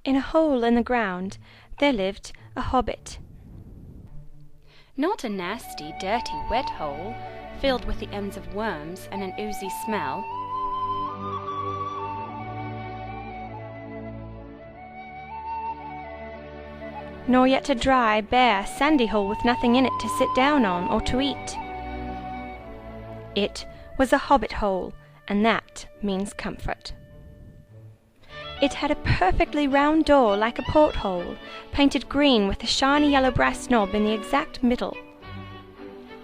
In a hole in the ground there lived a hobbit. Not a nasty, dirty, wet hole, filled with the ends of worms and an oozy smell. Nor yet a dry, bare, sandy hole with nothing in it to sit down on or to eat. It was a hobbit hole, and that means comfort. It had a perfectly round door like a porthole, painted green with a shiny yellow brass knob in the exact middle.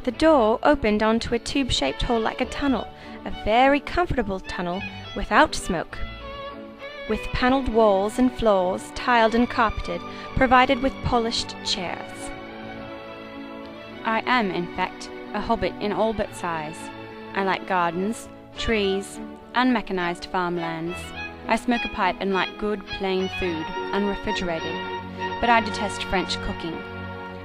The door opened onto a tube-shaped hole like a tunnel, a very comfortable tunnel without smoke, with panelled walls and floors, tiled and carpeted, provided with polished chairs. I am, in fact, a hobbit in all but size. I like gardens, trees, unmechanized farmlands. I smoke a pipe and like good, plain food, unrefrigerated. But I detest French cooking.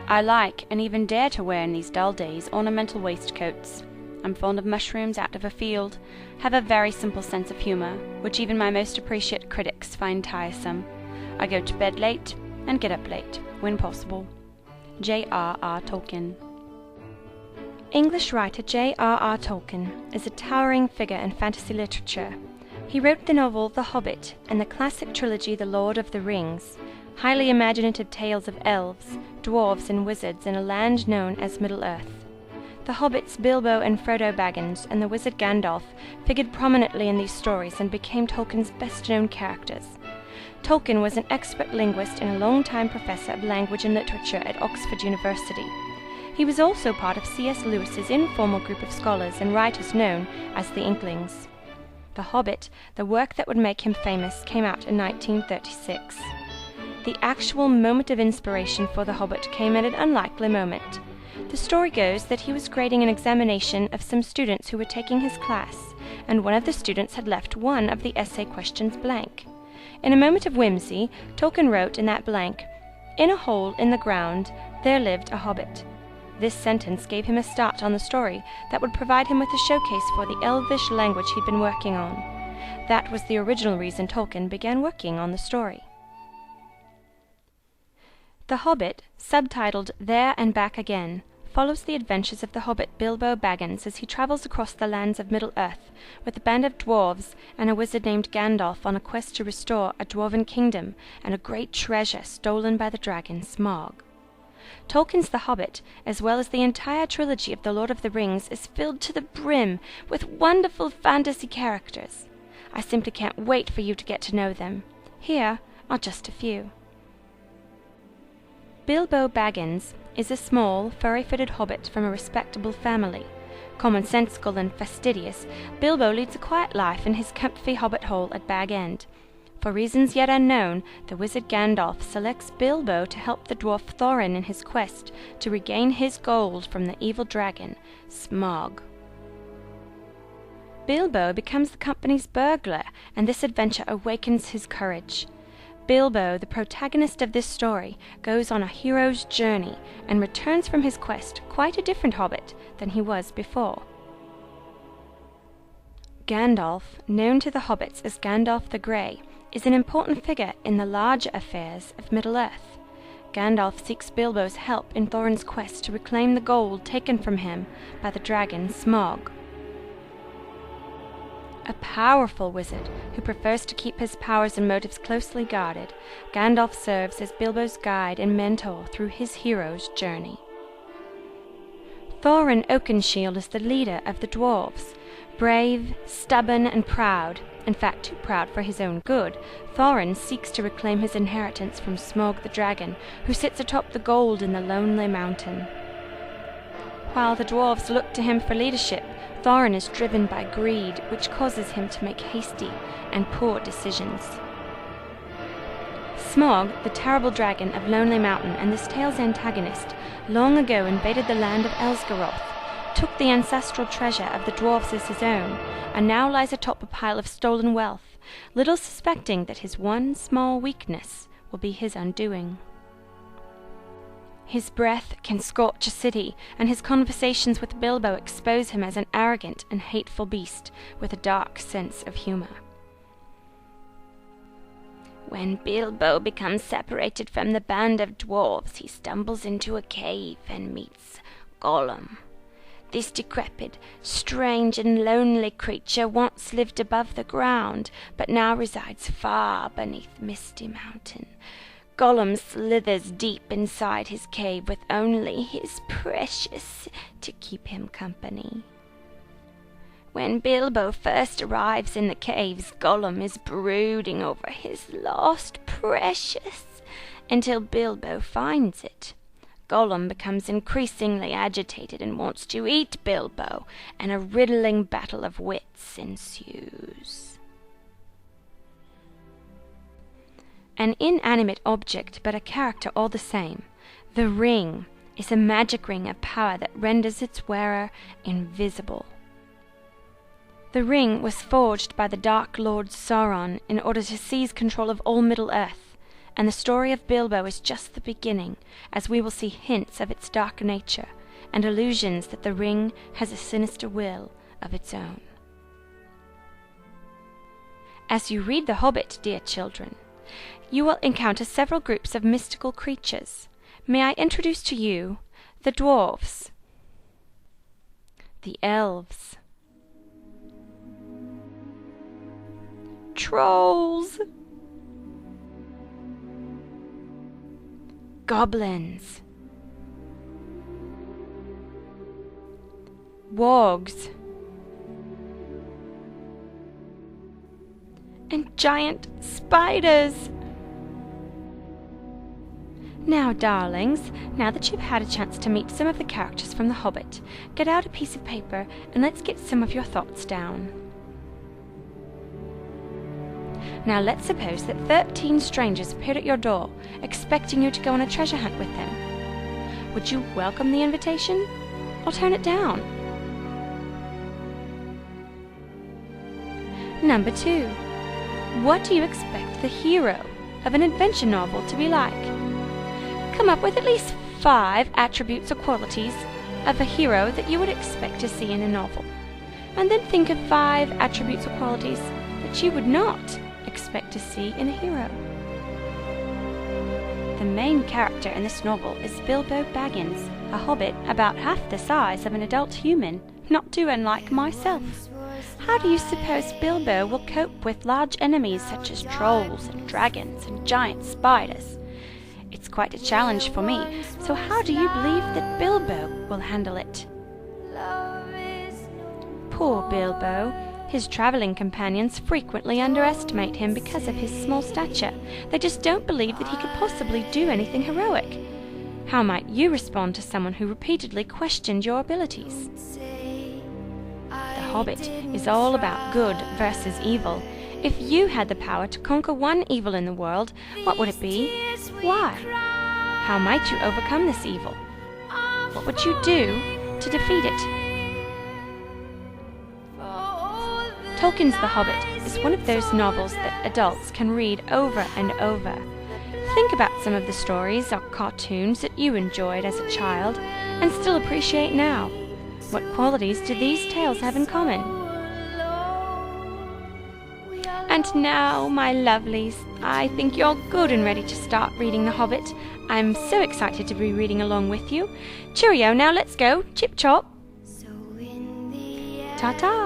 I like, and even dare to wear in these dull days, ornamental waistcoats. I'm fond of mushrooms out of a field, have a very simple sense of humour, which even my most appreciate critics find tiresome. I go to bed late and get up late, when possible. J.R.R. Tolkien. English writer J.R.R. Tolkien is a towering figure in fantasy literature. He wrote the novel The Hobbit and the classic trilogy The Lord of the Rings, highly imaginative tales of elves, dwarves and wizards in a land known as Middle-earth. The hobbits Bilbo and Frodo Baggins and the wizard Gandalf figured prominently in these stories and became Tolkien's best-known characters. Tolkien was an expert linguist and a long-time professor of language and literature at Oxford University. He was also part of C.S. Lewis's informal group of scholars and writers known as the Inklings. The Hobbit, the work that would make him famous, came out in 1936. The actual moment of inspiration for The Hobbit came at an unlikely moment. The story goes that he was grading an examination of some students who were taking his class, and one of the students had left one of the essay questions blank. In a moment of whimsy, Tolkien wrote in that blank, "In a hole in the ground there lived a hobbit." This sentence gave him a start on the story that would provide him with a showcase for the elvish language he'd been working on. That was the original reason Tolkien began working on the story. The Hobbit, subtitled There and Back Again, follows the adventures of the hobbit Bilbo Baggins as he travels across the lands of Middle-earth with a band of dwarves and a wizard named Gandalf on a quest to restore a dwarven kingdom and a great treasure stolen by the dragon Smaug. Tolkien's The Hobbit, as well as the entire trilogy of The Lord of the Rings, is filled to the brim with wonderful fantasy characters. I simply can't wait for you to get to know them. Here are just a few. Bilbo Baggins is a small, furry-footed hobbit from a respectable family. Commonsensical and fastidious, Bilbo leads a quiet life in his comfy hobbit hole at Bag End. For reasons yet unknown, the wizard Gandalf selects Bilbo to help the dwarf Thorin in his quest to regain his gold from the evil dragon, Smaug. Bilbo becomes the company's burglar, and this adventure awakens his courage. Bilbo, the protagonist of this story, goes on a hero's journey and returns from his quest quite a different hobbit than he was before. Gandalf, known to the hobbits as Gandalf the Grey, is an important figure in the larger affairs of Middle-earth. Gandalf seeks Bilbo's help in Thorin's quest to reclaim the gold taken from him by the dragon Smaug. A powerful wizard who prefers to keep his powers and motives closely guarded, Gandalf serves as Bilbo's guide and mentor through his hero's journey. Thorin Oakenshield is the leader of the dwarves. Brave, stubborn, and proud, in fact too proud for his own good, Thorin seeks to reclaim his inheritance from Smaug the dragon, who sits atop the gold in the lonely mountain. While the dwarves look to him for leadership, Thorin is driven by greed, which causes him to make hasty and poor decisions. Smaug, the terrible dragon of Lonely Mountain and this tale's antagonist, long ago invaded the land of Elsgaroth, took the ancestral treasure of the dwarves as his own, and now lies atop a pile of stolen wealth, little suspecting that his one small weakness will be his undoing. His breath can scorch a city, and his conversations with Bilbo expose him as an arrogant and hateful beast with a dark sense of humor. When Bilbo becomes separated from the band of dwarves, he stumbles into a cave and meets Gollum. This decrepit, strange and lonely creature once lived above the ground, but now resides far beneath Misty Mountain. Gollum slithers deep inside his cave with only his precious to keep him company. When Bilbo first arrives in the caves, Gollum is brooding over his lost precious until Bilbo finds it. Gollum becomes increasingly agitated and wants to eat Bilbo, and a riddling battle of wits ensues. An inanimate object, but a character all the same. The ring is a magic ring of power that renders its wearer invisible. The ring was forged by the Dark Lord Sauron in order to seize control of all Middle-earth, and the story of Bilbo is just the beginning, as we will see hints of its dark nature, and allusions that the ring has a sinister will of its own. As you read The Hobbit, dear children, you will encounter several groups of mystical creatures. May I introduce to you the dwarves, the elves, trolls, goblins, wargs, and giant spiders. Now, darlings, now that you've had a chance to meet some of the characters from The Hobbit, get out a piece of paper and let's get some of your thoughts down. Now let's suppose that 13 strangers appeared at your door, expecting you to go on a treasure hunt with them. Would you welcome the invitation, or turn it down? Number 2. What do you expect the hero of an adventure novel to be like? Come up with at least 5 attributes or qualities of a hero that you would expect to see in a novel, and then think of 5 attributes or qualities that you would not expect to see in a hero. The main character in this novel is Bilbo Baggins, a hobbit about half the size of an adult human, not too unlike myself. How do you suppose Bilbo will cope with large enemies such as trolls and dragons and giant spiders? It's quite a challenge for me, so how do you believe that Bilbo will handle it? Poor Bilbo. His travelling companions frequently underestimate him because of his small stature. They just don't believe that he could possibly do anything heroic. How might you respond to someone who repeatedly questioned your abilities? The Hobbit is all about good versus evil. If you had the power to conquer one evil in the world, what would it be? Why? How might you overcome this evil? What would you do to defeat it? Tolkien's The Hobbit is one of those novels that adults can read over and over. Think about some of the stories or cartoons that you enjoyed as a child and still appreciate now. What qualities do these tales have in common? And now, my lovelies, I think you're good and ready to start reading The Hobbit. I'm so excited to be reading along with you. Cheerio, now let's go. Chip chop. Ta-ta.